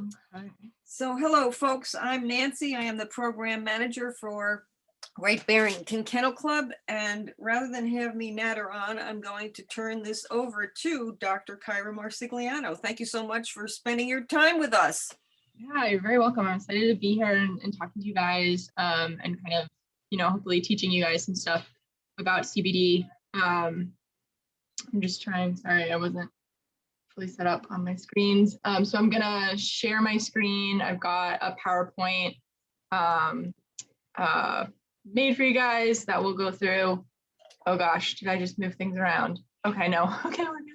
Okay. So hello, folks. I'm Nancy. I am the program manager for Barrington Kennel Club. And rather than have me natter on, I'm going to turn this over to Dr. Kyra Marsigliano. Thank you so much for spending your time with us. Yeah, you're very welcome. I'm excited to be here and talking to you guys and kind of, hopefully teaching you guys some stuff about CBD. I'm just trying, sorry, I wasn't fully set up on my screens. So I'm gonna share my screen. I've got a PowerPoint made for you guys that we'll go through. Oh gosh, did I just move things around? Okay, no, okay, we're good.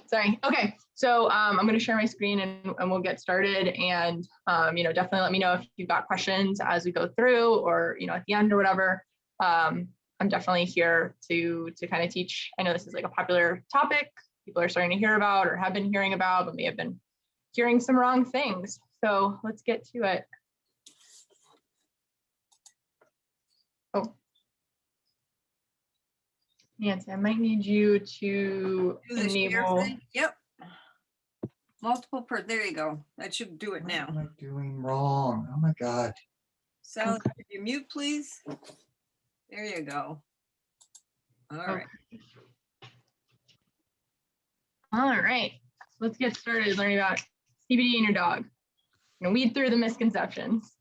Sorry. Okay, so I'm going to share my screen and we'll get started. And definitely let me know if you've got questions as we go through, or at the end or whatever. I'm definitely here to kind of teach. I know this is like a popular topic people are starting to hear about or have been hearing about, but may have been hearing some wrong things. So let's get to it. Oh. Nancy, I might need you to enable. Yep. Multiple there you go. That should do it now. What am I doing wrong? Oh my God. Sally, could you mute, please? There you go. All right. All right. So let's get started learning about CBD in your dog. Weed through the misconceptions.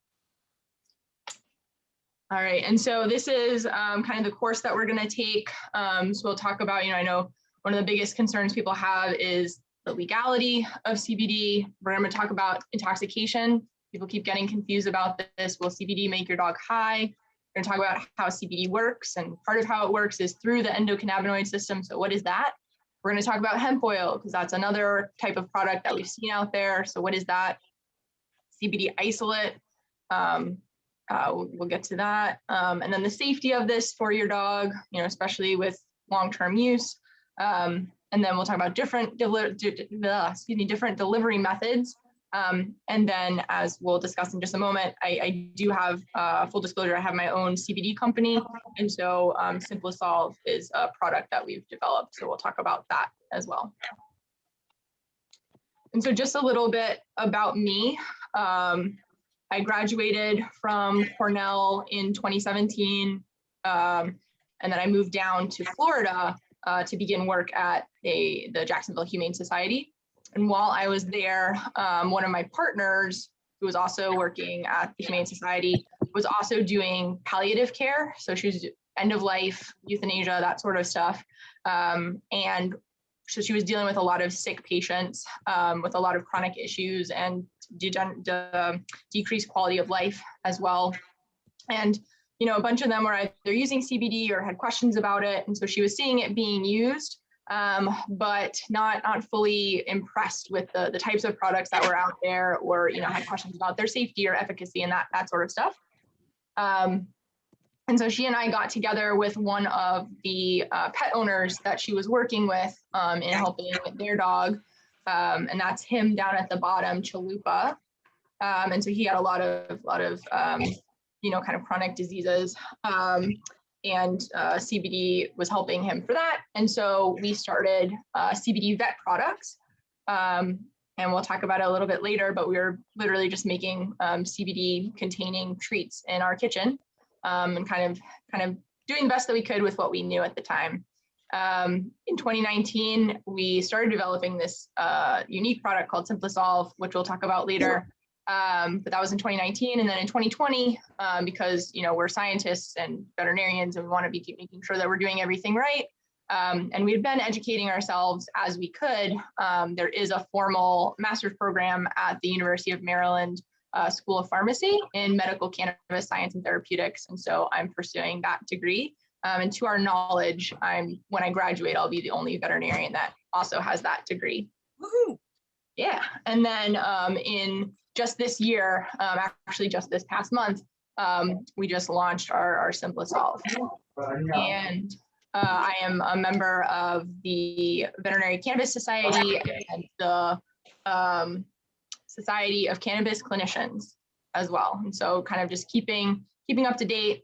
All right, and so this is kind of the course that we're going to take. So we'll talk about, I know one of the biggest concerns people have is the legality of CBD. We're going to talk about intoxication. People keep getting confused about this. Will CBD make your dog high? We're going to talk about how CBD works, and part of how it works is through the endocannabinoid system. So what is that? We're going to talk about hemp oil, because that's another type of product that we've seen out there. So what is that? CBD isolate. We'll get to that. And then the safety of this for your dog, especially with long-term use. And then we'll talk about different delivery methods. And then, as we'll discuss in just a moment, I do have full disclosure, I have my own CBD company. And so SimpliSolve is a product that we've developed. So we'll talk about that as well. And so just a little bit about me. I graduated from Cornell in 2017, and then I moved down to Florida to begin work at the Jacksonville Humane Society. And while I was there, one of my partners, who was also working at the Humane Society, was also doing palliative care. So she was end of life, euthanasia, that sort of stuff. And so she was dealing with a lot of sick patients with a lot of chronic issues and decreased quality of life as well. And, a bunch of them were either using CBD or had questions about it. And so she was seeing it being used, but not fully impressed with the types of products that were out there, or, had questions about their safety or efficacy and that sort of stuff. And so she and I got together with one of the pet owners that she was working with in helping their dog. And that's him down at the bottom, Chalupa. And so he had a lot of kind of chronic diseases. And CBD was helping him for that. And so we started CBD vet products. And we'll talk about it a little bit later, but we were literally just making CBD containing treats in our kitchen. And kind of doing the best that we could with what we knew at the time. In 2019, we started developing this unique product called SimpliSolve, which we'll talk about later. But that was in 2019. And then in 2020, because, we're scientists and veterinarians and we want to keep making sure that we're doing everything right. And we had been educating ourselves as we could. There is a formal master's program at the University of Maryland School of Pharmacy in medical cannabis science and therapeutics. And so I'm pursuing that degree. And to our knowledge, when I graduate, I'll be the only veterinarian that also has that degree. Woohoo! Yeah. And then in just this year, actually just this past month, we just launched our SimpliSolve. And I am a member of the Veterinary Cannabis Society and the Society of Cannabis Clinicians as well. And so kind of just keeping up to date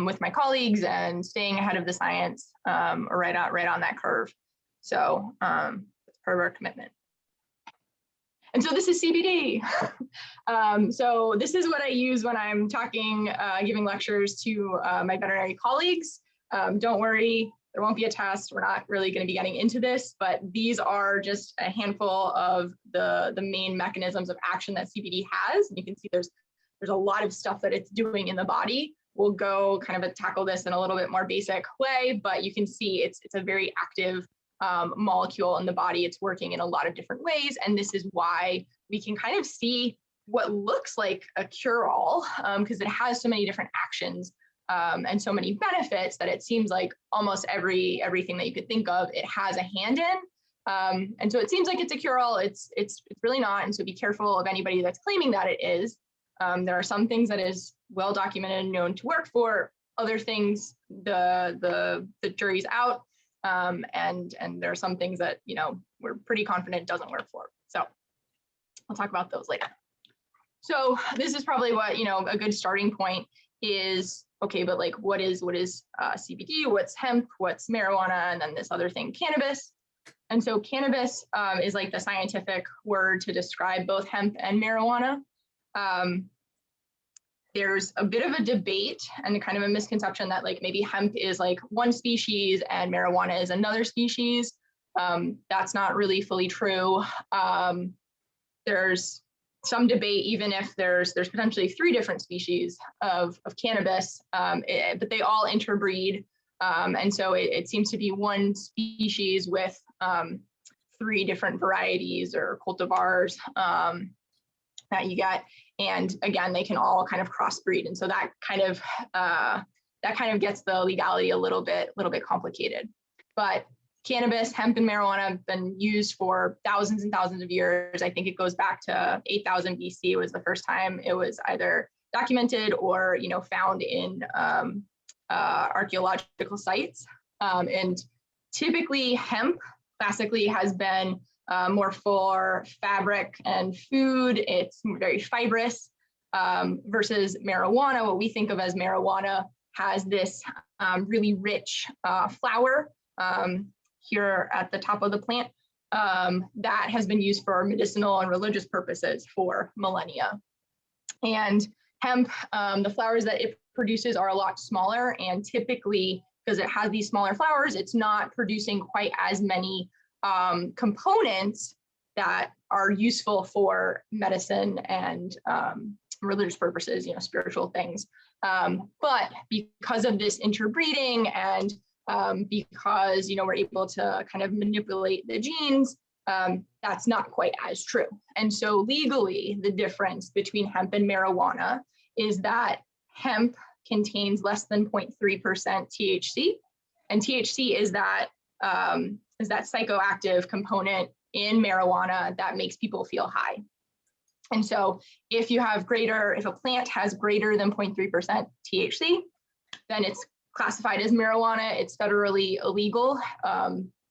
with my colleagues and staying ahead of the science, or right on that curve. So it's part of our commitment. And so this is CBD. So this is what I use when I'm talking, giving lectures to my veterinary colleagues. Don't worry, there won't be a test. We're not really going to be getting into this, but these are just a handful of the main mechanisms of action that CBD has. And you can see there's a lot of stuff that it's doing in the body. We'll go kind of tackle this in a little bit more basic way, but you can see it's a very active molecule in the body. It's working in a lot of different ways. And this is why we can kind of see what looks like a cure-all, because it has so many different actions and so many benefits that it seems like almost everything that you could think of, it has a hand in. And so it seems like it's a cure-all. It's really not. And so be careful of anybody that's claiming that it is. There are some things that is well documented and known to work for. Other things, the jury's out. And there are some things that, we're pretty confident doesn't work for. So I'll talk about those later. So this is probably what, a good starting point is, okay, but like, what is CBD, what's hemp, what's marijuana, and then this other thing, cannabis. And so cannabis is like the scientific word to describe both hemp and marijuana. There's a bit of a debate and kind of a misconception that like maybe hemp is like one species and marijuana is another species. That's not really fully true. There's some debate, even if there's potentially 3 different species of cannabis, but they all interbreed. And so it seems to be one species with 3 different varieties or cultivars that you get. And again, they can all kind of crossbreed. And so that kind of gets the legality a little bit complicated. But cannabis, hemp, and marijuana have been used for thousands and thousands of years. I think it goes back to 8,000 BC was the first time it was either documented or, found in archaeological sites. And typically hemp classically has been more for fabric and food. It's very fibrous versus marijuana. What we think of as marijuana has this really rich flower here at the top of the plant that has been used for medicinal and religious purposes for millennia. And hemp, the flowers that it produces are a lot smaller, and typically because it has these smaller flowers, it's not producing quite as many components that are useful for medicine and religious purposes, spiritual things. But because of this interbreeding and because, we're able to kind of manipulate the genes, that's not quite as true. And so legally, the difference between hemp and marijuana is that hemp contains less than 0.3% THC, and THC is that psychoactive component in marijuana that makes people feel high. And so if a plant has greater than 0.3% THC, then it's classified as marijuana. It's federally illegal.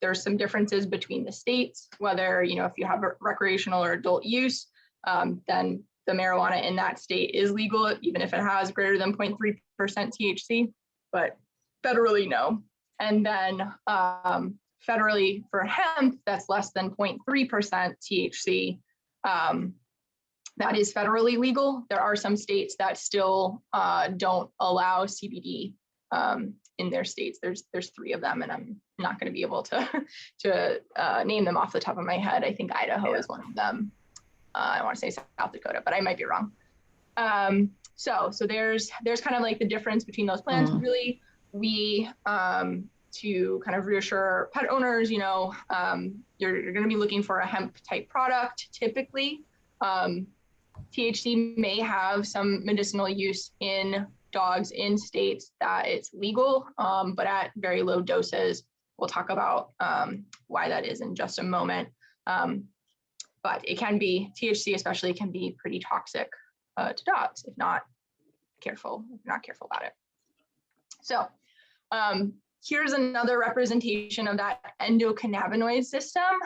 There's some differences between the states, whether, if you have recreational or adult use, then the marijuana in that state is legal, even if it has greater than 0.3% THC, but federally, no. And then federally for hemp, that's less than 0.3% THC. That is federally legal. There are some states that still don't allow CBD in their states. There's 3 of them, and I'm not going to be able to name them off the top of my head. I think Idaho is one of them. I want to say South Dakota, but I might be wrong. So there's kind of like the difference between those plants. Really, we to kind of reassure pet owners, you're going to be looking for a hemp type product. Typically, THC may have some medicinal use in dogs in states that it's legal, but at very low doses. We'll talk about why that is in just a moment. But it can be, THC especially can be pretty toxic to dogs if not careful about it. So here's another representation of that endocannabinoid system.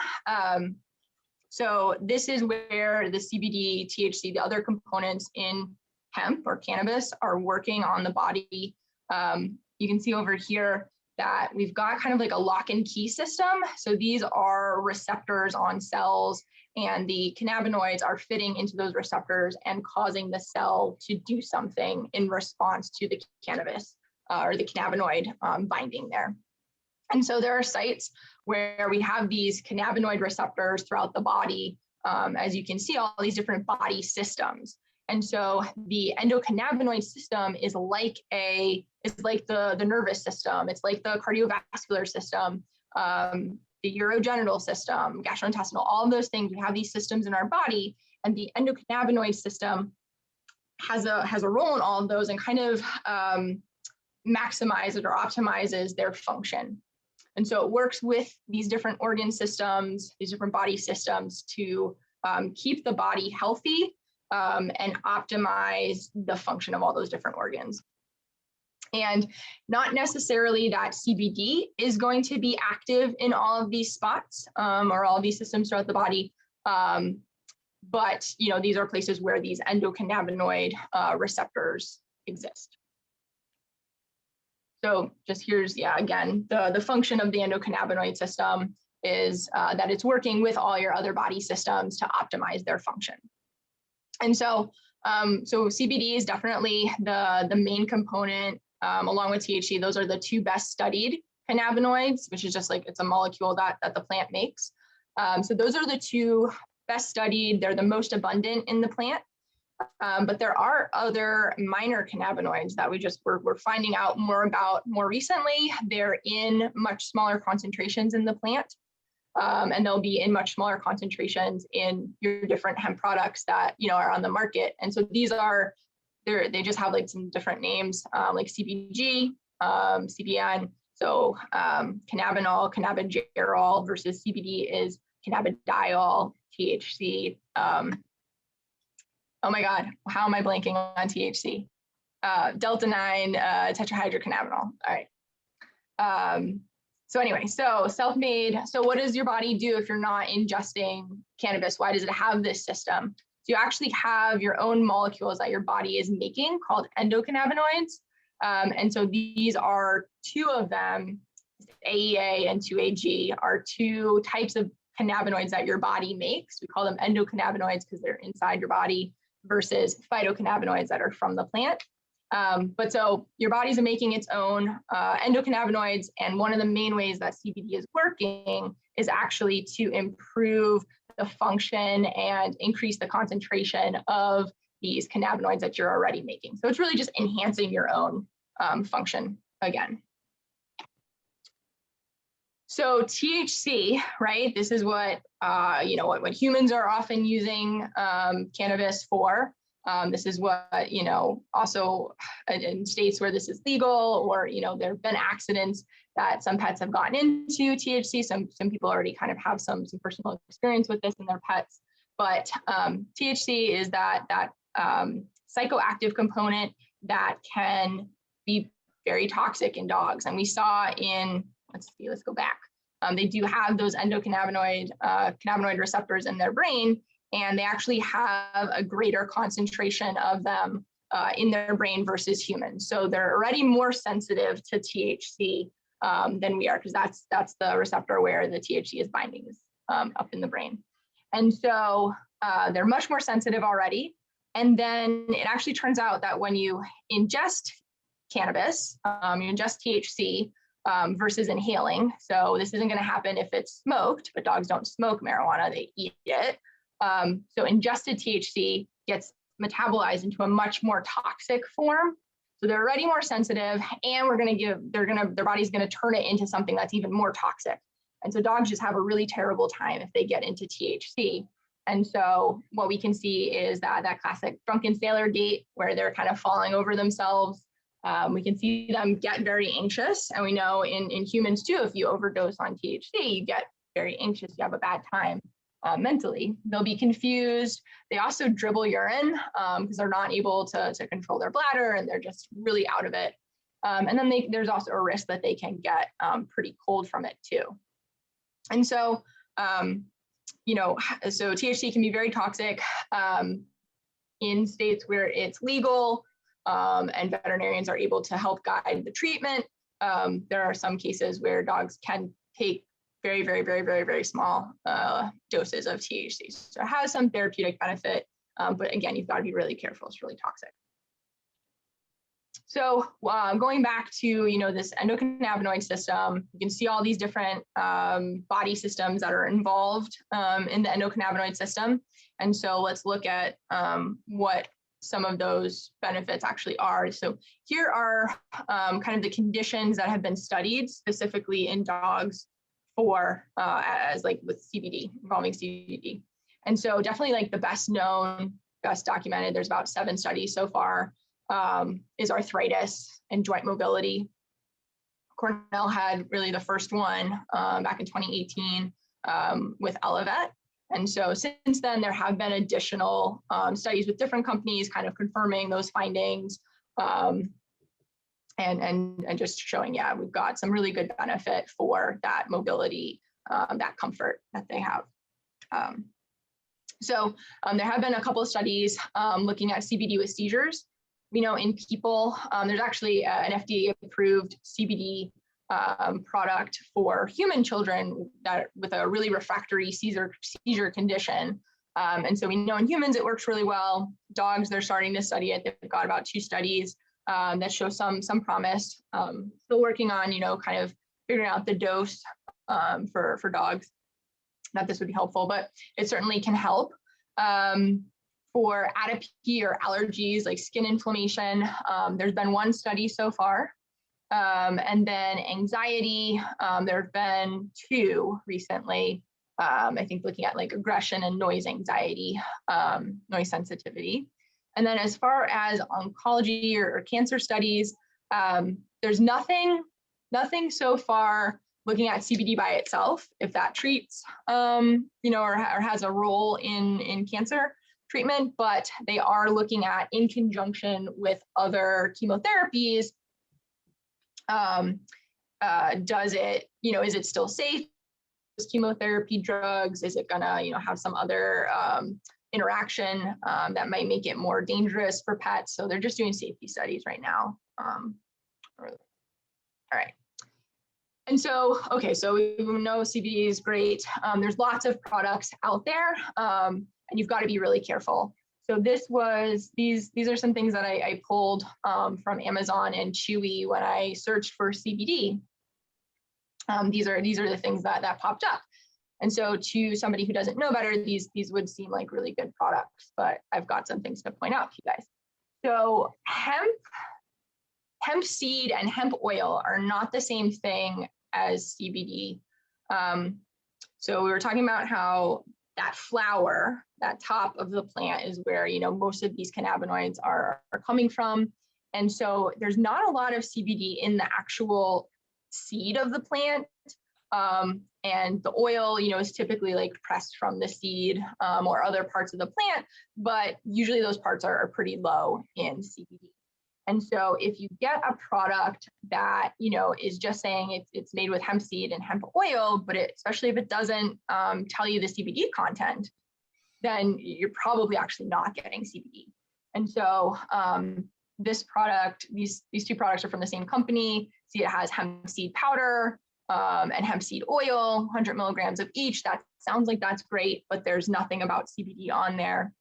So this is where the CBD, THC, the other components in hemp or cannabis are working on the body. You can see over here, that we've got kind of like a lock and key system. So these are receptors on cells, and the cannabinoids are fitting into those receptors and causing the cell to do something in response to the cannabis or the cannabinoid binding there. And so there are sites where we have these cannabinoid receptors throughout the body. As you can see, all these different body systems. And so the endocannabinoid system is like the nervous system. It's like the cardiovascular system, the urogenital system, gastrointestinal, all of those things. We have these systems in our body, and the endocannabinoid system has a role in all of those and kind of maximizes or optimizes their function. And so it works with these different organ systems, these different body systems to keep the body healthy and optimize the function of all those different organs. And not necessarily that CBD is going to be active in all of these spots or all of these systems throughout the body. But, you know, these are places where these endocannabinoid receptors exist. So just here's, again, the function of the endocannabinoid system is that it's working with all your other body systems to optimize their function. And so, so CBD is definitely the main component, along with THC. Those are the two best studied cannabinoids, which is just like, it's a molecule that the plant makes. So those are the two best studied. They're the most abundant in the plant. But there are other minor cannabinoids that we're finding out more about more recently. They're in much smaller concentrations in the plant, and they'll be in much smaller concentrations in your different hemp products that, you know, are on the market. And so these are, they just have like some different names, like CBG, CBN. So cannabinol, cannabigerol versus CBD is cannabidiol, THC. Oh my God, how am I blanking on THC? Delta-9 tetrahydrocannabinol. All right. So anyway, so self-made. So what does your body do if you're not ingesting cannabis? Why does it have this system? So you actually have your own molecules that your body is making called endocannabinoids. And so these are two of them, AEA and 2AG, are two types of cannabinoids that your body makes. We call them endocannabinoids because they're inside your body, versus phytocannabinoids that are from the plant. But so your body's making its own endocannabinoids, and one of the main ways that CBD is working is actually to improve the function and increase the concentration of these cannabinoids that you're already making. So it's really just enhancing your own function again. So THC, right? This is what what humans are often using cannabis for. This is what, also in states where this is legal, or, there have been accidents that some pets have gotten into THC. Some people already kind of have some personal experience with this in their pets. But THC is that psychoactive component that can be very toxic in dogs. And we saw in, let's go back. They do have those endocannabinoid cannabinoid receptors in their brain, and they actually have a greater concentration of them in their brain versus humans. So they're already more sensitive to THC than we are, because that's the receptor where the THC is binding, is up in the brain. And so they're much more sensitive already. And then it actually turns out that when you ingest cannabis, you ingest THC, versus inhaling. So this isn't going to happen if it's smoked, but dogs don't smoke marijuana, they eat it. So ingested THC gets metabolized into a much more toxic form. So they're already more sensitive, and their body's going to turn it into something that's even more toxic. And so dogs just have a really terrible time if they get into THC. And so what we can see is that classic drunken sailor gait, where they're kind of falling over themselves. We can see them get very anxious. And we know in humans too, if you overdose on THC, you get very anxious, you have a bad time mentally. They'll be confused. They also dribble urine because they're not able to control their bladder, and they're just really out of it. And then there's also a risk that they can get pretty cold from it too. And so, so THC can be very toxic in states where it's legal. And veterinarians are able to help guide the treatment. there are some cases where dogs can take very, very, very, very, very small doses of THC. So it has some therapeutic benefit, but again, you've got to be really careful. It's really toxic. So going back to, this endocannabinoid system, you can see all these different body systems that are involved in the endocannabinoid system. And so let's look at what some of those benefits actually are. So here are kind of the conditions that have been studied specifically in dogs for as like with CBD, involving CBD. And so definitely like the best known, best documented, there's about 7 studies so far, is arthritis and joint mobility. Cornell had really the first one back in 2018 with Elevet. And so since then, there have been additional studies with different companies kind of confirming those findings and just showing, yeah, we've got some really good benefit for that mobility, that comfort that they have. So there have been a couple of studies looking at CBD with seizures. We know in people, there's actually an FDA-approved CBD product for human children that with a really refractory seizure condition. And so we know in humans it works really well. Dogs, they're starting to study it. They've got about 2 studies that show some promise. Still working on, kind of figuring out the dose for dogs, that this would be helpful, but it certainly can help. For atopy or allergies like skin inflammation, there's been 1 study so far. And then anxiety, there have been 2 recently, I think looking at like aggression and noise anxiety, noise sensitivity. And then as far as oncology or cancer studies, there's nothing so far looking at CBD by itself, if that treats, or has a role in cancer treatment, but they are looking at in conjunction with other chemotherapies. Does it, is it still safe? Chemotherapy drugs, is it gonna, have some other interaction that might make it more dangerous for pets? So they're just doing safety studies right now. All right. And so, okay, so we know CBD is great. There's lots of products out there, and you've got to be really careful. So these are some things that I pulled from Amazon and Chewy when I searched for CBD. These are the things that popped up. And so to somebody who doesn't know better, these would seem like really good products, but I've got some things to point out to you guys. So hemp seed and hemp oil are not the same thing as CBD. So we were talking about how that flower, that top of the plant is where, most of these cannabinoids are coming from. And so there's not a lot of CBD in the actual seed of the plant. And the oil, is typically like pressed from the seed or other parts of the plant, but usually those parts are pretty low in CBD. And so if you get a product that, is just saying it's made with hemp seed and hemp oil, but especially if it doesn't tell you the CBD content, then you're probably actually not getting CBD. And so this product, these 2 products are from the same company. See, it has hemp seed powder and hemp seed oil, 100 milligrams of each. That sounds like that's great, but there's nothing about CBD on there.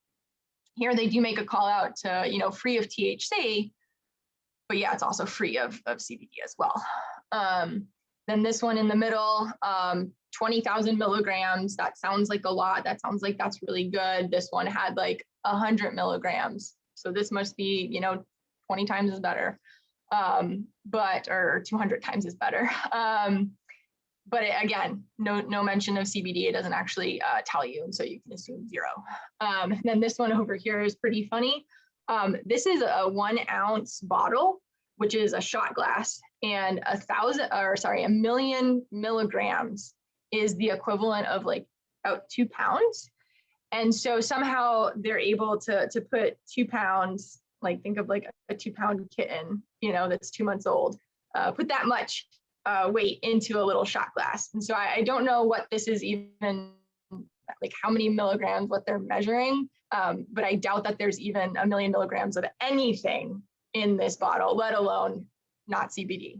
Here they do make a call out to, free of THC, but yeah, it's also free of CBD as well. Then this one in the middle, 20,000 milligrams. That sounds like a lot. That sounds like that's really good. This one had like 100 milligrams. So this must be, 20 times is better, or 200 times is better. But again, no mention of CBD. It doesn't actually tell you, and so you can assume 0. And then this one over here is pretty funny. This is a 1 ounce bottle, which is a shot glass, and 1 million milligrams is the equivalent of like about 2 pounds. And so somehow they're able to put 2 pounds, like think of like a 2-pound kitten, that's 2 months old, put that much weight into a little shot glass. And so I don't know what this is even, like how many milligrams, what they're measuring. But I doubt that there's even 1 million milligrams of anything in this bottle, let alone not CBD.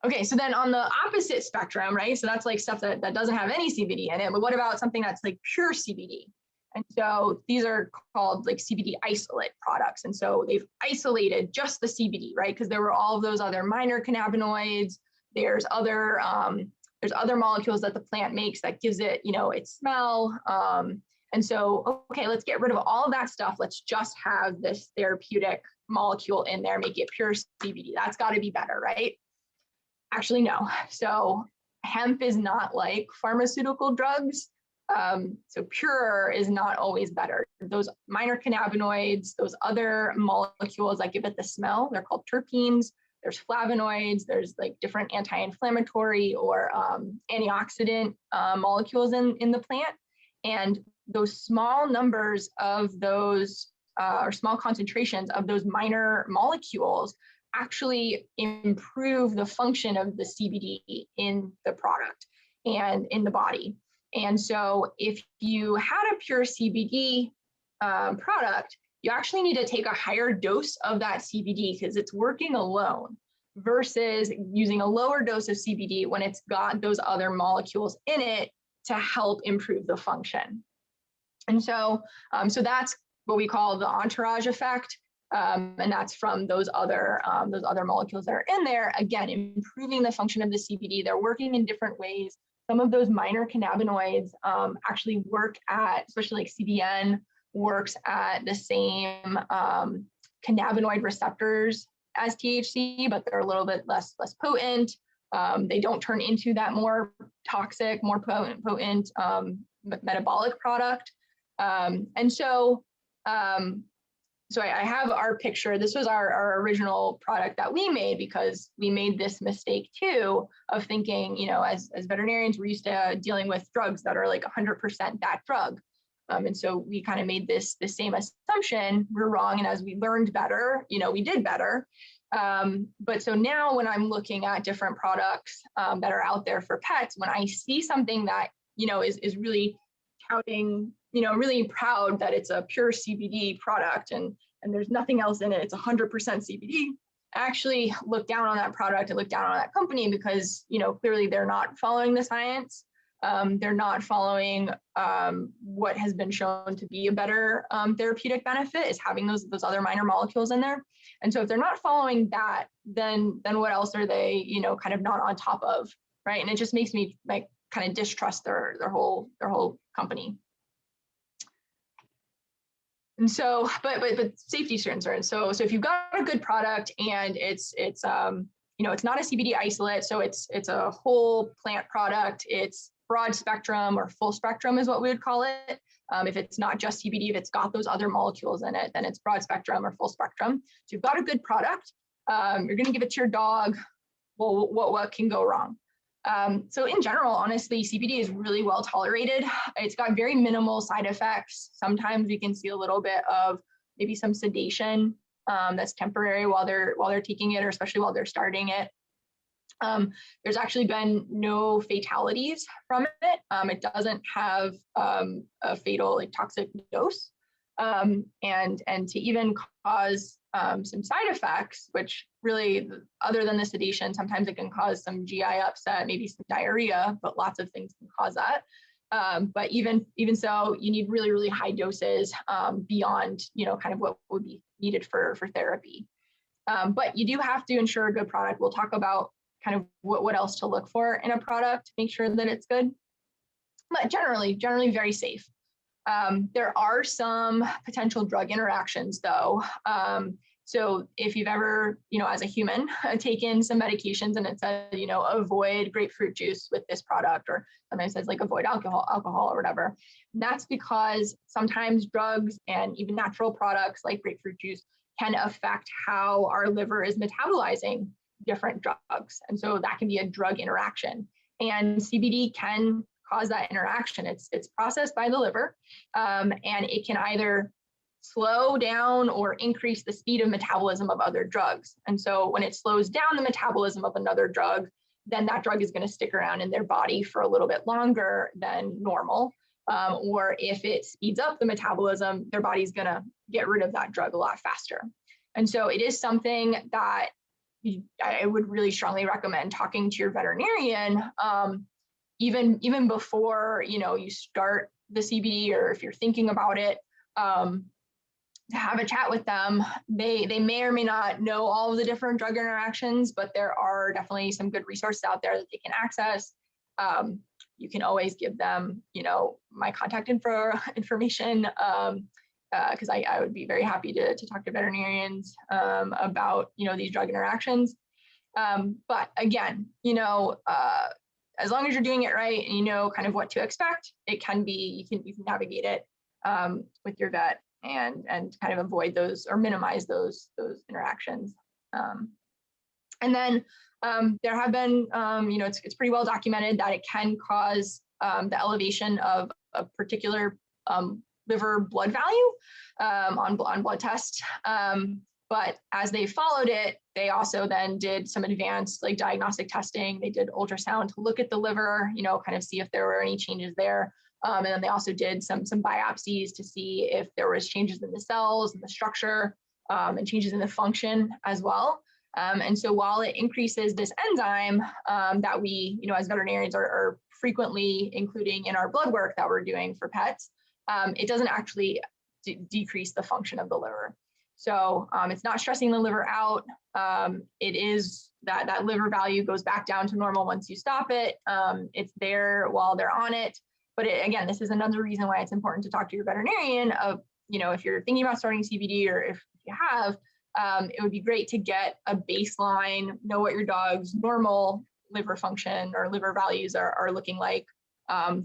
Okay, so then on the opposite spectrum, right? So that's like stuff that doesn't have any CBD in it, but what about something that's like pure CBD? And so these are called like CBD isolate products. And so they've isolated just the CBD, right? Because there were all of those other minor cannabinoids. There's other molecules that the plant makes that gives it, its smell. And so, okay, let's get rid of all of that stuff. Let's just have this therapeutic molecule in there, make it pure CBD. That's got to be better, right? Actually, no. So hemp is not like pharmaceutical drugs. So pure is not always better. Those minor cannabinoids, those other molecules that give it the smell, they're called terpenes. There's flavonoids, there's like different anti-inflammatory or antioxidant molecules in the plant. And those small numbers of those or small concentrations of those minor molecules actually improve the function of the CBD in the product and in the body. And so if you had a pure CBD product, you actually need to take a higher dose of that CBD because it's working alone versus using a lower dose of CBD when it's got those other molecules in it to help improve the function. And so, so that's what we call the entourage effect. And that's from those other molecules that are in there, again, improving the function of the CBD. They're working in different ways. Some of those minor cannabinoids actually work at, especially like CBN, works at the same cannabinoid receptors as THC, but they're a little bit less potent. They don't turn into that more toxic, more potent metabolic product. And so, so I have our picture. This was our original product that we made because we made this mistake too of thinking, as veterinarians, we're used to dealing with drugs that are like 100% that drug. And so we kind of made the same assumption. We're wrong. And as we learned better, we did better. But so now when I'm looking at different products that are out there for pets, when I see something that, is really touting, really proud that it's a pure CBD product and there's nothing else in it, it's 100% CBD, I actually look down on that product and look down on that company because, clearly they're not following the science. They're not following what has been shown to be a better therapeutic benefit is having those other minor molecules in there. And so if they're not following that, then what else are they, kind of not on top of, right? And it just makes me like kind of distrust their whole company. And so, but safety concerns. So if you've got a good product and it's it's not a CBD isolate, so it's a whole plant product. It's broad spectrum or full spectrum is what we would call it. If it's not just CBD, if it's got those other molecules in it, then it's broad spectrum or full spectrum. So you've got a good product. You're going to give it to your dog. Well, what can go wrong? So in general, honestly, CBD is really well tolerated. It's got very minimal side effects. Sometimes we can see a little bit of maybe some sedation that's temporary while they're taking it, or especially while they're starting it. There's actually been no fatalities from it. It doesn't have a fatal toxic dose. And to even cause some side effects, which really, other than the sedation, sometimes it can cause some GI upset, maybe some diarrhea, but lots of things can cause that. But even so, you need really, really high doses beyond, kind of what would be needed for therapy. But you do have to ensure a good product. We'll talk about kind of what else to look for in a product to make sure that it's good. But generally very safe. There are some potential drug interactions though. So if you've ever, as a human, taken some medications and it said, avoid grapefruit juice with this product, or sometimes it says like avoid alcohol or whatever. And that's because sometimes drugs and even natural products like grapefruit juice can affect how our liver is metabolizing different drugs. And so that can be a drug interaction. And CBD can cause that interaction. It's processed by the liver, and it can either slow down or increase the speed of metabolism of other drugs. And so when it slows down the metabolism of another drug, then that drug is going to stick around in their body for a little bit longer than normal. Or if it speeds up the metabolism, their body's going to get rid of that drug a lot faster. And so it is something that, I would really strongly recommend talking to your veterinarian, even before, you start the CBD, or if you're thinking about it, to have a chat with them. They may or may not know all of the different drug interactions, but there are definitely some good resources out there that they can access. You can always give them, my contact information, because I would be very happy to talk to veterinarians about, these drug interactions. But again, as long as you're doing it right and you know kind of what to expect, it can be, you can navigate it with your vet and kind of avoid those or minimize those interactions. And then there have been, it's pretty well documented that it can cause the elevation of a particular liver blood value on blood tests. But as they followed it, they also then did some advanced like diagnostic testing. They did ultrasound to look at the liver, kind of see if there were any changes there. And then they also did some biopsies to see if there was changes in the cells and the structure and changes in the function as well. And so while it increases this enzyme that we, as veterinarians are frequently including in our blood work that we're doing for pets, it doesn't actually decrease the function of the liver. So it's not stressing the liver out. It is that liver value goes back down to normal once you stop it. It's there while they're on it. But again, this is another reason why it's important to talk to your veterinarian of, if you're thinking about starting CBD, or if you have, it would be great to get a baseline, know what your dog's normal liver function or liver values are looking like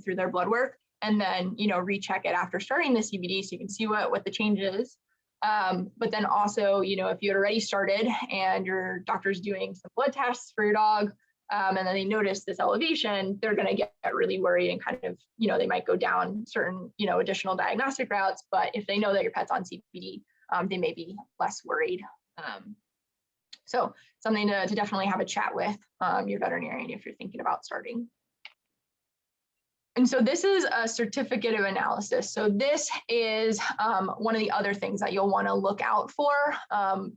through their blood work, and then, recheck it after starting the CBD so you can see what the change is. But then also, if you had already started and your doctor's doing some blood tests for your dog, and then they notice this elevation, they're going to get really worried and kind of, they might go down certain, additional diagnostic routes. But if they know that your pet's on CBD, they may be less worried. So something to definitely have a chat with your veterinarian if you're thinking about starting. And so this is a certificate of analysis. So this is one of the other things that you'll want to look out for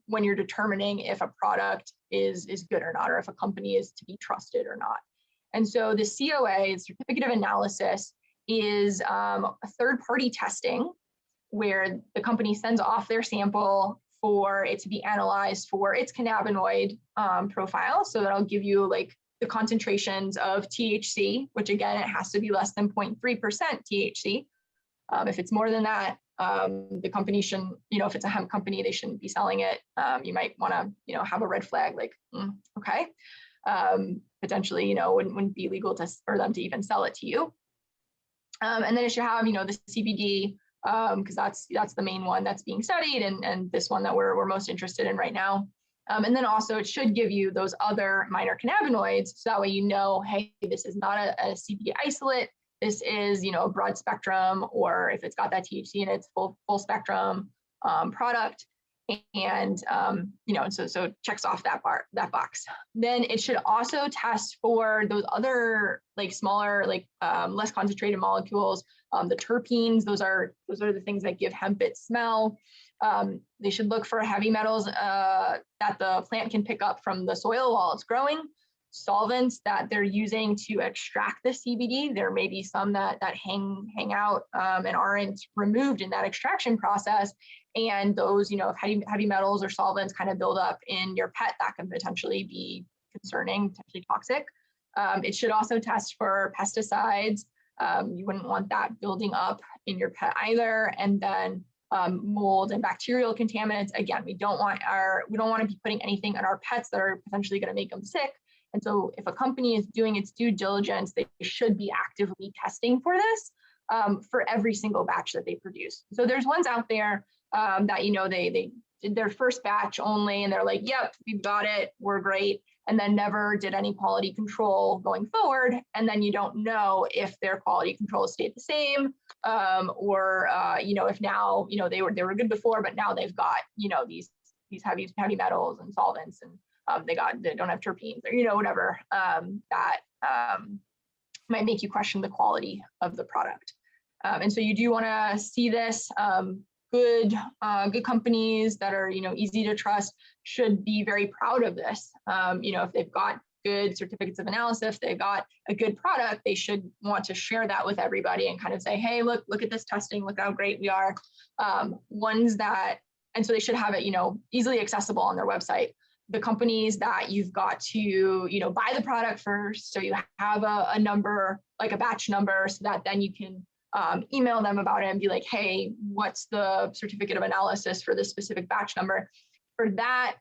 when you're determining if a product is good or not, or if a company is to be trusted or not. And so the COA, certificate of analysis, is a third-party testing where the company sends off their sample for it to be analyzed for its cannabinoid profile. So that'll give you like the concentrations of THC, which again, it has to be less than 0.3% THC. If it's more than that, the company shouldn't, if it's a hemp company, they shouldn't be selling it. You might want to, have a red flag, like, okay, potentially, wouldn't be legal for them to even sell it to you. And then it should have, the CBD, because that's the main one that's being studied, and this one that we're most interested in right now. And then also it should give you those other minor cannabinoids, so that way hey, this is not a CBD isolate. This is, a broad spectrum, or if it's got that THC in its full spectrum product. And so it checks off that box. Then it should also test for those other like smaller, like less concentrated molecules, the terpenes. Those are the things that give hemp its smell. They should look for heavy metals that the plant can pick up from the soil while it's growing. Solvents that they're using to extract the CBD. There may be some that hang out and aren't removed in that extraction process. And those, if heavy metals or solvents kind of build up in your pet, that can potentially be concerning, potentially toxic. It should also test for pesticides. You wouldn't want that building up in your pet either. And then mold and bacterial contaminants. Again, we don't want to be putting anything on our pets that are potentially going to make them sick. And so if a company is doing its due diligence, they should be actively testing for this for every single batch that they produce. So there's ones out there that, they did their first batch only, and they're like, yep, we've got it, we're great, and then never did any quality control going forward. And then you don't know if their quality control stayed the same, or if now, they were good before, but now they've got, these heavy metals and solvents, and they don't have terpenes, or whatever that might make you question the quality of the product. And so you do want to see this, good companies that are, easy to trust should be very proud of this. If they've got good certificates of analysis, they've got a good product, they should want to share that with everybody and kind of say, hey, look at this testing, look how great we are. And so they should have it, easily accessible on their website. The companies that you've got to, buy the product first. So you have a number, like a batch number, so that then you can email them about it and be like, hey, what's the certificate of analysis for this specific batch number? For that,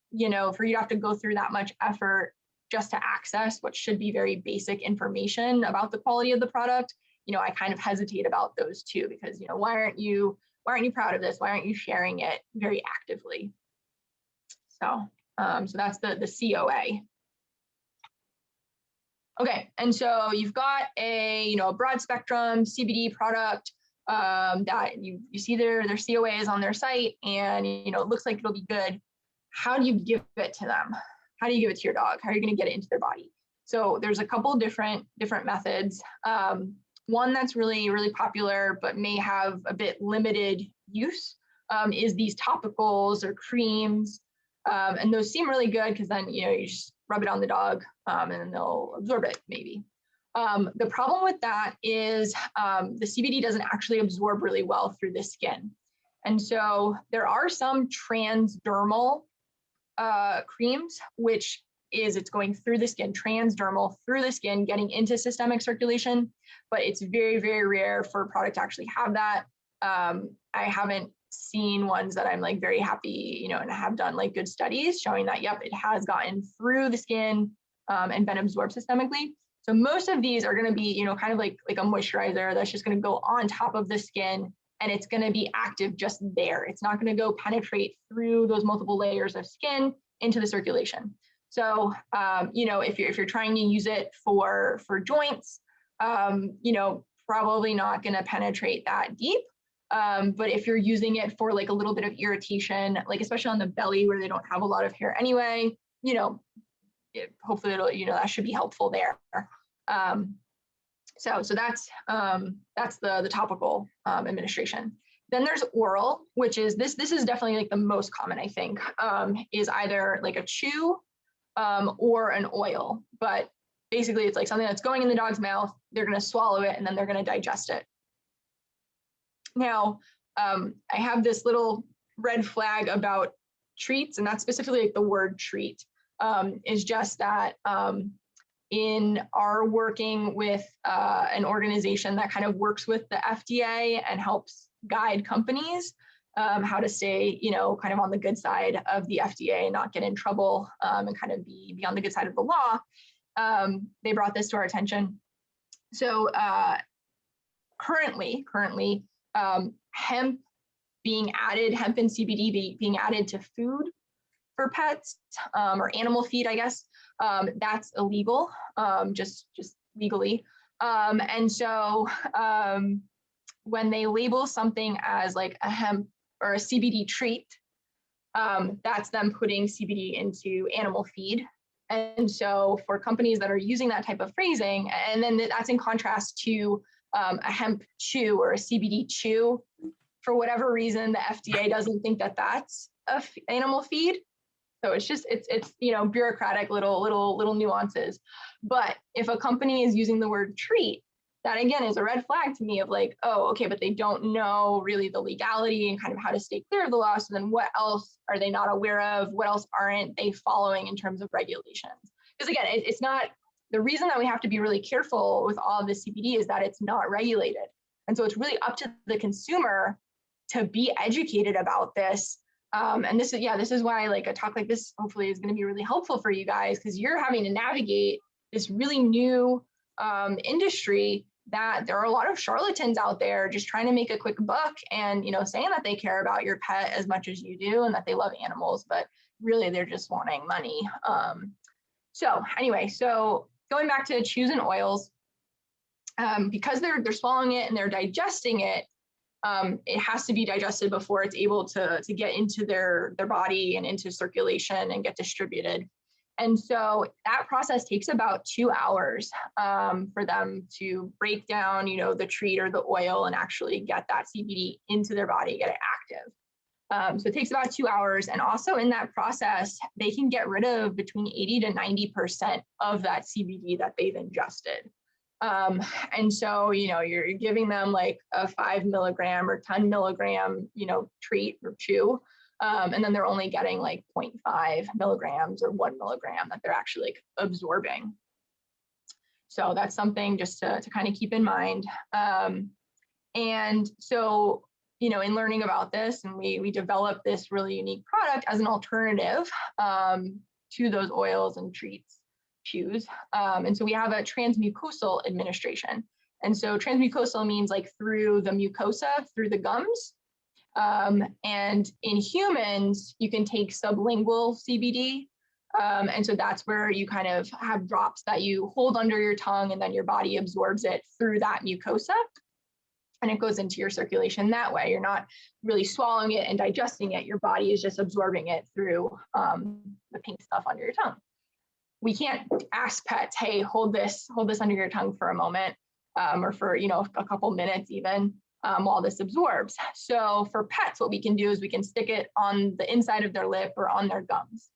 for you to have to go through that much effort just to access what should be very basic information about the quality of the product, I kind of hesitate about those two, because, why aren't you proud of this? Why aren't you sharing it very actively? So that's the COA. Okay, and so you've got a broad spectrum CBD product that you see their COA is on their site, and it looks like it'll be good. How do you give it to them? How do you give it to your dog? How are you going to get it into their body? So there's a couple different methods. One that's really, really popular but may have a bit limited use is these topicals or creams. And those seem really good because then, you just rub it on the dog and then they'll absorb it maybe. The problem with that is the CBD doesn't actually absorb really well through the skin. And so there are some transdermal creams, which is it's going through the skin, transdermal through the skin, getting into systemic circulation, but it's very, very rare for a product to actually have that. I haven't seen ones that I'm like very happy, and I have done like good studies showing that, yep, it has gotten through the skin and been absorbed systemically. So most of these are going to be, kind of like a moisturizer that's just going to go on top of the skin, and it's going to be active just there. It's not going to go penetrate through those multiple layers of skin into the circulation. So, if you're trying to use it for joints, probably not going to penetrate that deep. But if you're using it for like a little bit of irritation, like especially on the belly where they don't have a lot of hair anyway, hopefully it'll, that should be helpful there. So that's the topical administration. Then there's oral, which is this is definitely like the most common, I think, is either like a chew or an oil. But basically it's like something that's going in the dog's mouth, they're going to swallow it, and then they're going to digest it. Now, I have this little red flag about treats, and that's specifically like the word treat, is just that in our working with an organization that kind of works with the FDA and helps guide companies how to stay, kind of on the good side of the FDA and not get in trouble and kind of be on the good side of the law, they brought this to our attention. So currently, hemp and CBD being added to food for pets or animal feed, I guess, that's illegal, just legally. And so when they label something as like a hemp or a CBD treat, that's them putting CBD into animal feed. And so for companies that are using that type of phrasing, and then that's in contrast to a hemp chew or a CBD chew, for whatever reason, the FDA doesn't think that that's animal feed. So it's bureaucratic little nuances. But if a company is using the word treat, that again is a red flag to me of like, oh, okay, but they don't know really the legality and kind of how to stay clear of the law. So then what else are they not aware of? What else aren't they following in terms of regulations? Because again, it's not, the reason that we have to be really careful with all of the CBD is that it's not regulated. And so it's really up to the consumer to be educated about this. And this is why like a talk like this hopefully is going to be really helpful for you guys, because you're having to navigate this really new industry that there are a lot of charlatans out there just trying to make a quick buck and, saying that they care about your pet as much as you do and that they love animals, but really they're just wanting money. So going back to chews and oils, because they're swallowing it and they're digesting it, it has to be digested before it's able to get into their body and into circulation and get distributed. And so that process takes about 2 hours for them to break down, the treat or the oil and actually get that CBD into their body, get it active. So it takes about 2 hours. And also in that process, they can get rid of between 80 to 90% of that CBD that they've ingested. And so, you're giving them like a 5 milligram or 10 milligram, treat or chew. And then they're only getting like 0.5 milligrams or 1 milligram that they're actually like absorbing. So that's something just to kind of keep in mind. And so, in learning about this, and we developed this really unique product as an alternative to those oils and treats, chews. And so we have a transmucosal administration. And so transmucosal means like through the mucosa, through the gums. And in humans, you can take sublingual CBD. And so that's where you kind of have drops that you hold under your tongue, and then your body absorbs it through that mucosa. And it goes into your circulation that way. You're not really swallowing it and digesting it. Your body is just absorbing it through the pink stuff under your tongue. We can't ask pets, hey, hold this under your tongue for a moment, or for a couple minutes even, while this absorbs. So for pets, what we can do is we can stick it on the inside of their lip or on their gums.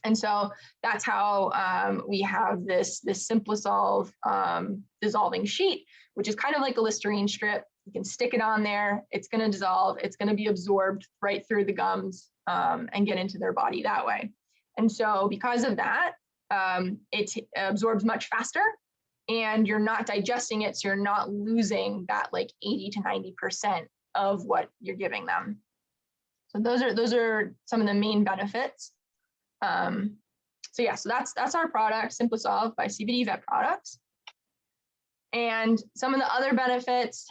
And so that's how we have this SimpliSolve dissolving sheet, which is kind of like a Listerine strip. You can stick it on there. It's going to dissolve. It's going to be absorbed right through the gums and get into their body that way. And so because of that, it absorbs much faster, and you're not digesting it. So you're not losing that like 80 to 90% of what you're giving them. So those are some of the main benefits. So that's our product, SimpliSolve by CBD Vet Products. And some of the other benefits,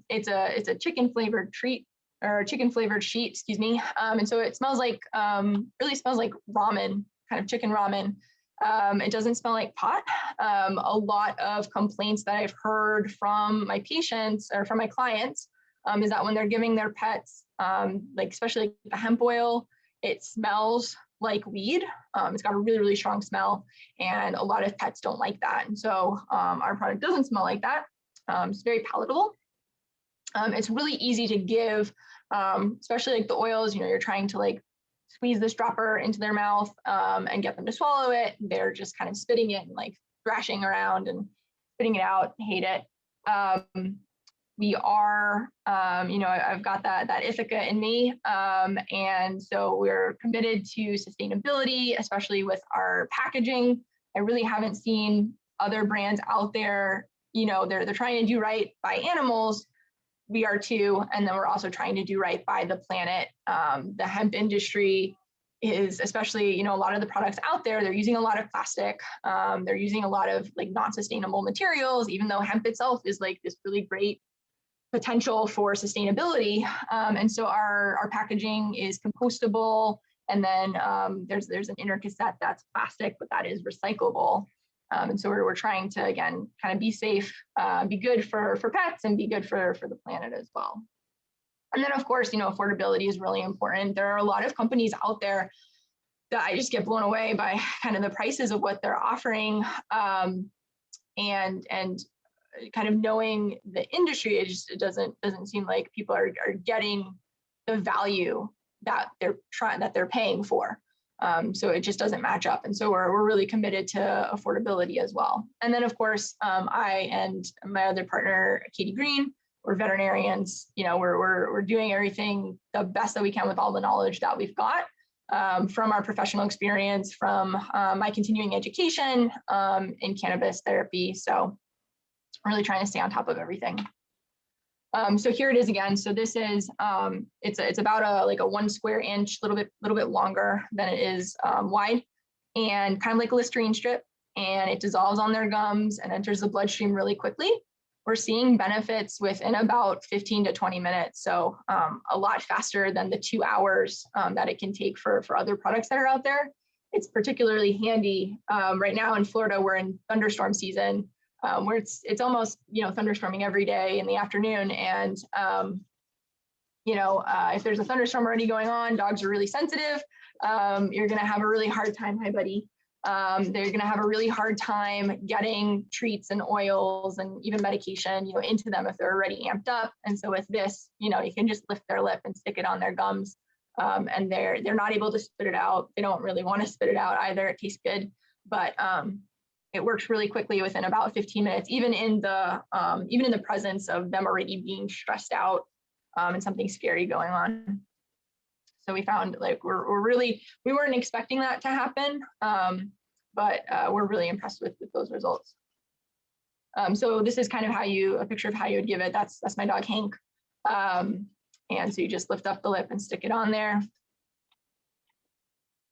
it's a chicken flavored treat, or chicken flavored sheet, excuse me. And so it smells like, really smells like ramen, kind of chicken ramen. It doesn't smell like pot. A lot of complaints that I've heard from my patients or from my clients is that when they're giving their pets, like especially the hemp oil, it smells like weed. It's got a really, really strong smell, and a lot of pets don't like that. And so our product doesn't smell like that. It's very palatable. It's really easy to give, especially like the oils, you're trying to like squeeze this dropper into their mouth and get them to swallow it. They're just kind of spitting it and like thrashing around and spitting it out, hate it. We are, I've got that Ithaca in me. And so we're committed to sustainability, especially with our packaging. I really haven't seen other brands out there, they're trying to do right by animals. We are too. And then we're also trying to do right by the planet. The hemp industry is, especially, a lot of the products out there, they're using a lot of plastic. They're using a lot of like non-sustainable materials, even though hemp itself is like this really great potential for sustainability. And so our packaging is compostable. And then there's an inner cassette that's plastic, but that is recyclable. And so we're trying to, again, kind of be safe, be good for pets, and be good for the planet as well. And then, of course, affordability is really important. There are a lot of companies out there that I just get blown away by kind of the prices of what they're offering. And kind of knowing the industry, it doesn't seem like people are getting the value that they're paying for. So it just doesn't match up. And so we're really committed to affordability as well. And then, of course, I and my other partner, Katie Green, we're veterinarians. We're doing everything the best that we can with all the knowledge that we've got from our professional experience, from my continuing education in cannabis therapy. So really trying to stay on top of everything. So here it is again. So this is, it's about a 1 square inch, little bit longer than it is wide, and kind of like a Listerine strip, and it dissolves on their gums and enters the bloodstream really quickly. We're seeing benefits within about 15 to 20 minutes. So a lot faster than the 2 hours that it can take for other products that are out there. It's particularly handy right now in Florida. We're in thunderstorm season. Where it's almost, thunderstorming every day in the afternoon. And, if there's a thunderstorm already going on, dogs are really sensitive. You're going to have a really hard time, hi buddy, They're going to have a really hard time getting treats and oils and even medication, into them if they're already amped up. And so with this, you can just lift their lip and stick it on their gums, and they're not able to spit it out. They don't really want to spit it out either. It tastes good, but it works really quickly within about 15 minutes, even in the presence of them already being stressed out and something scary going on. So we found like we weren't expecting that to happen, but we're really impressed with those results. So this is kind of a picture of how you would give it. That's my dog Hank. And so you just lift up the lip and stick it on there.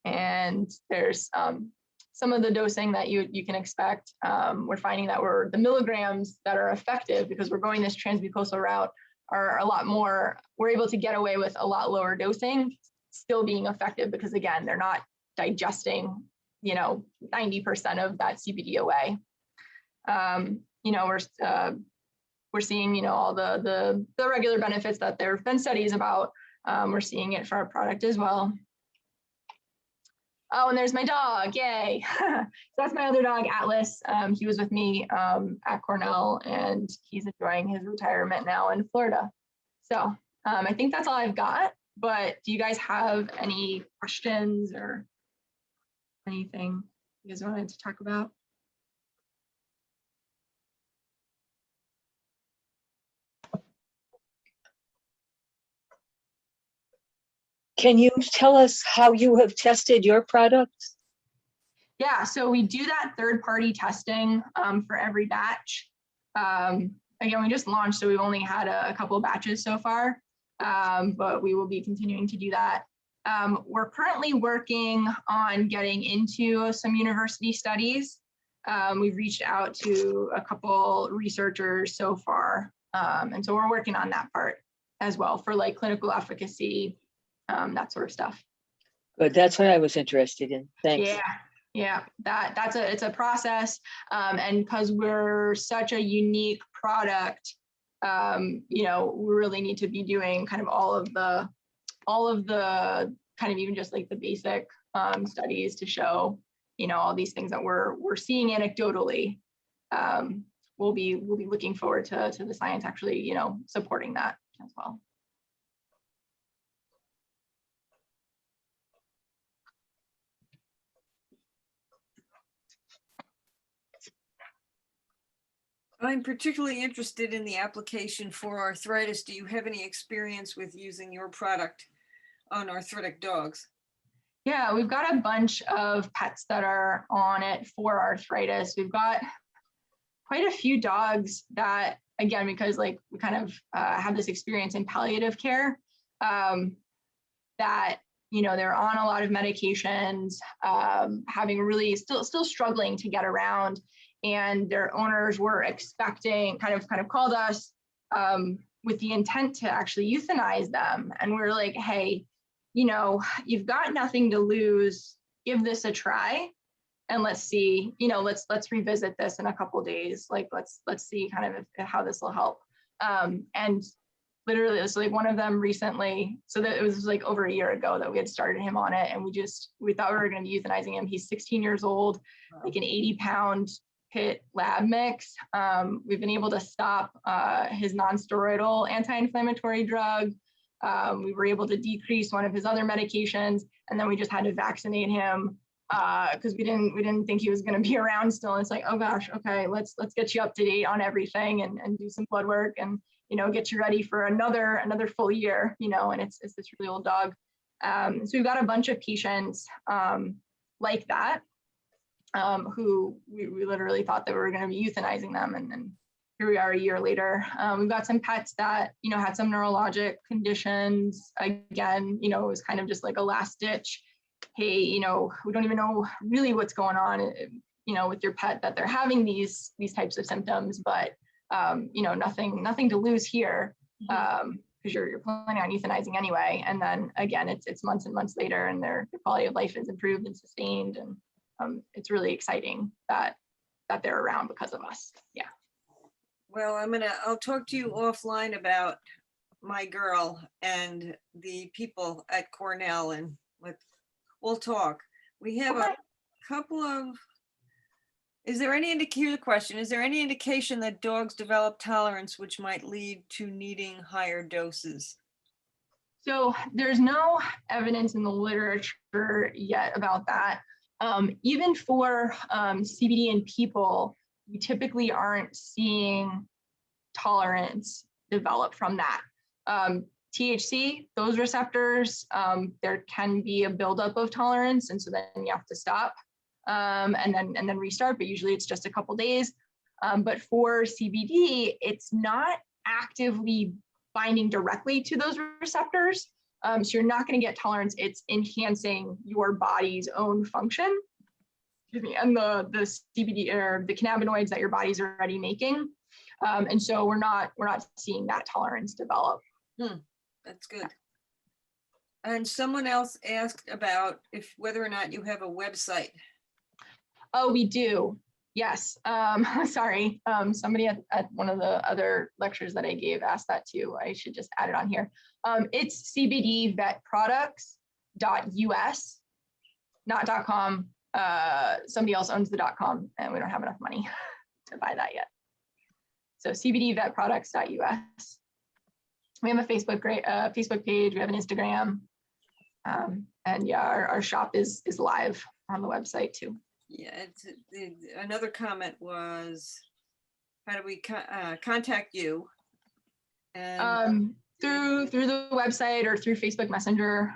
And there's some of the dosing that you can expect. We're finding that the milligrams that are effective, because we're going this transmucosal route, are a lot more. We're able to get away with a lot lower dosing, still being effective, because again, they're not digesting 90% of that CBD away. We're seeing all the regular benefits that there have been studies about. We're seeing it for our product as well. Oh, and there's my dog, yay. So that's my other dog, Atlas. He was with me at Cornell, and he's enjoying his retirement now in Florida. So I think that's all I've got, but do you guys have any questions or anything you guys wanted to talk about? Can you tell us how you have tested your products? Yeah, so we do that third-party testing for every batch. Again, we just launched, so we've only had a couple of batches so far, but we will be continuing to do that. We're currently working on getting into some university studies. We've reached out to a couple researchers so far, and so we're working on that part as well for like clinical efficacy, that sort of stuff. Good, that's what I was interested in. Thanks. Yeah, it's a process, and because we're such a unique product, we really need to be doing kind of all of the kind of even just like the basic studies to show all these things that we're seeing anecdotally. We'll be looking forward to the science actually supporting that as well. I'm particularly interested in the application for arthritis. Do you have any experience with using your product on arthritic dogs? Yeah, we've got a bunch of pets that are on it for arthritis. We've got quite a few dogs that, again, because like we kind of have this experience in palliative care, that they're on a lot of medications, having really still struggling to get around. And their owners were expecting, kind of called us with the intent to actually euthanize them. And we're like, hey, you've got nothing to lose. Give this a try, and let's see. Let's revisit this in a couple of days. Like let's see kind of how this will help. And literally, it was like one of them recently. So that it was like over a year ago that we had started him on it, and we thought we were going to be euthanizing him. He's 16 years old, like an 80-pound pit lab mix. We've been able to stop his non-steroidal anti-inflammatory drug. We were able to decrease one of his other medications, and then we just had to vaccinate him because we didn't think he was going to be around still. And it's like, oh gosh, okay, let's get you up to date on everything and do some blood work and get you ready for another full year. And it's this really old dog. So we've got a bunch of patients like that. Who we literally thought that we were going to be euthanizing them, and then here we are a year later. We've got some pets that had some neurologic conditions. Again, it was kind of just like a last ditch. Hey, we don't even know really what's going on, with your pet, that they're having these types of symptoms, but nothing to lose here, because you're planning on euthanizing anyway. And then again, it's months and months later, and their quality of life is improved and sustained, and it's really exciting that they're around because of us. Yeah. Well, I'll talk to you offline about my girl and the people at Cornell, and we'll talk. We have couple of, is there any here's a question. Is there any indication that dogs develop tolerance which might lead to needing higher doses? So there's no evidence in the literature yet about that. Even for CBD in people, we typically aren't seeing tolerance develop from that. THC, those receptors, there can be a buildup of tolerance, and so then you have to stop and then restart. But usually it's just a couple days. But for CBD, it's not actively binding directly to those receptors. So you're not going to get tolerance. It's enhancing your body's own function. Excuse me, and the CBD or the cannabinoids that your body's already making. And so we're not seeing that tolerance develop. That's good. And someone else asked about whether or not you have a website. Oh, we do. Yes. Sorry. Somebody at one of the other lectures that I gave asked that too. I should just add it on here. It's cbdvetproducts.us, not .com. Somebody else owns the .com, and we don't have enough money to buy that yet. So cbdvetproducts.us. We have a Facebook page. We have an Instagram, and yeah, our shop is live on the website too. Yeah, another comment was, how do we contact you? And through the website or through Facebook Messenger.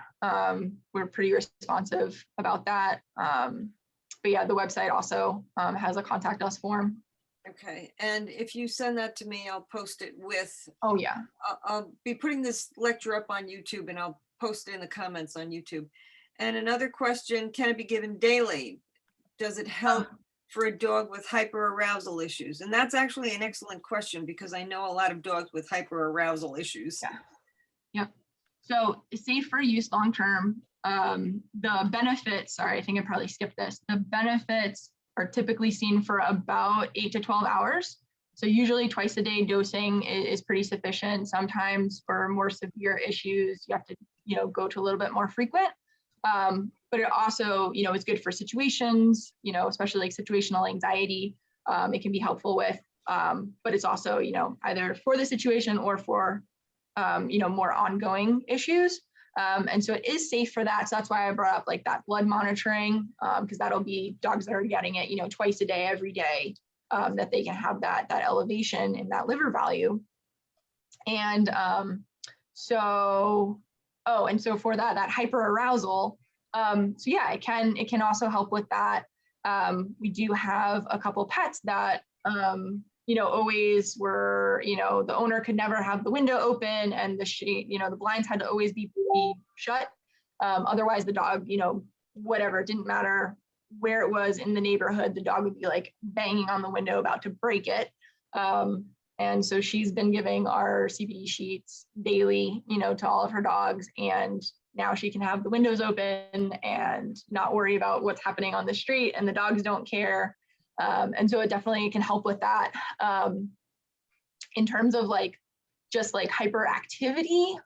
We're pretty responsive about that. But yeah, the website also has a contact us form. Okay, and if you send that to me, I'll post it with. Oh yeah. I'll be putting this lecture up on YouTube, and I'll post it in the comments on YouTube. And another question, can it be given daily? Does it help for a dog with hyperarousal issues? And that's actually an excellent question, because I know a lot of dogs with hyperarousal issues. Yeah. Yep. So safe for use long-term. The benefits, sorry, I think I probably skipped this. The benefits are typically seen for about 8 to 12 hours. So usually twice a day dosing is pretty sufficient. Sometimes for more severe issues, you have to, go to a little bit more frequent. But it also, it's good for situations, especially like situational anxiety. It can be helpful with, but it's also, either for the situation or for, more ongoing issues. And so it is safe for that. So that's why I brought up like that blood monitoring, because that'll be dogs that are getting it, twice a day, every day, that they can have that elevation in that liver value. And so for that hyperarousal, so yeah, it can also help with that. We do have a couple pets that, always were, the owner could never have the window open, and the blinds had to always be shut. Otherwise the dog, whatever, it didn't matter where it was in the neighborhood, the dog would be like banging on the window about to break it. And so she's been giving our CBD sheets daily, to all of her dogs. And now she can have the windows open and not worry about what's happening on the street, and the dogs don't care. And so it definitely can help with that. In terms of like, just like hyperactivity,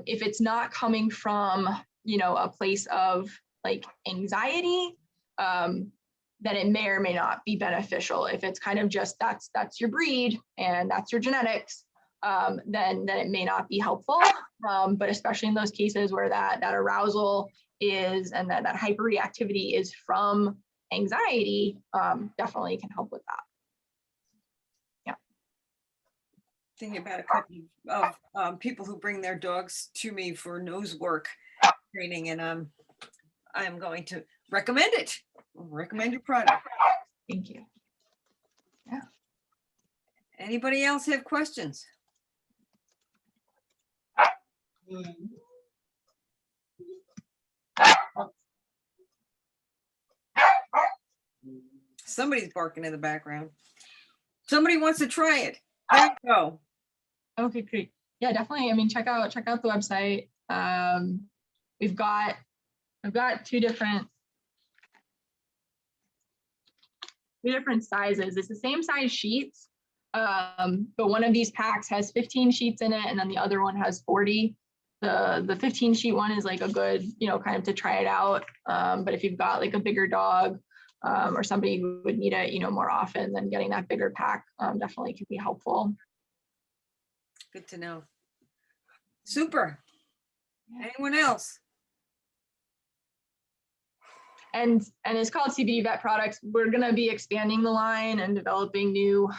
if it's not coming from, a place of like anxiety, then it may or may not be beneficial. If it's kind of just that's your breed and that's your genetics, then it may not be helpful. But especially in those cases where that arousal is, and that hyperreactivity is from anxiety, definitely can help with that. Yeah. Thinking about a couple of people who bring their dogs to me for nose work training, and I'm going to recommend it. Recommend your product. Thank you. Yeah. Anybody else have questions? Somebody's barking in the background. Somebody wants to try it. There you go. Okay, great. Yeah, definitely. I mean, check out the website. I've got two different sizes. It's the same size sheets, but one of these packs has 15 sheets in it, and then the other one has 40. the 15 sheet one is like a good, kind of to try it out. But if you've got like a bigger dog or somebody who would need it, more often, then getting that bigger pack definitely can be helpful. Good to know. Super. Anyone else? And it's called CBD Vet Products. We're going to be expanding the line and developing new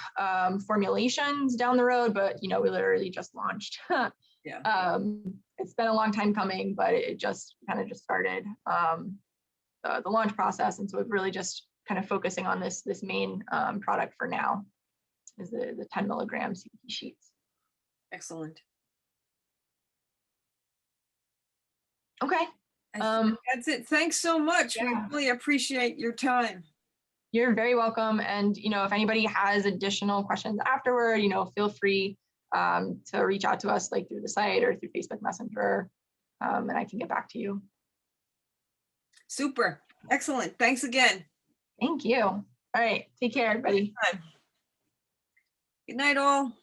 formulations down the road, but we literally just launched. Yeah. It's been a long time coming, but it just started the launch process, and so we're really just kind of focusing on this main product for now, is the 10 milligram CBD sheets. Excellent. Okay. That's it. Thanks so much. Yeah. We really appreciate your time. You're very welcome. And, if anybody has additional questions afterward, feel free to reach out to us like through the site or through Facebook Messenger, and I can get back to you. Super. Excellent. Thanks again. Thank you. All right. Take care, everybody. Good night, all.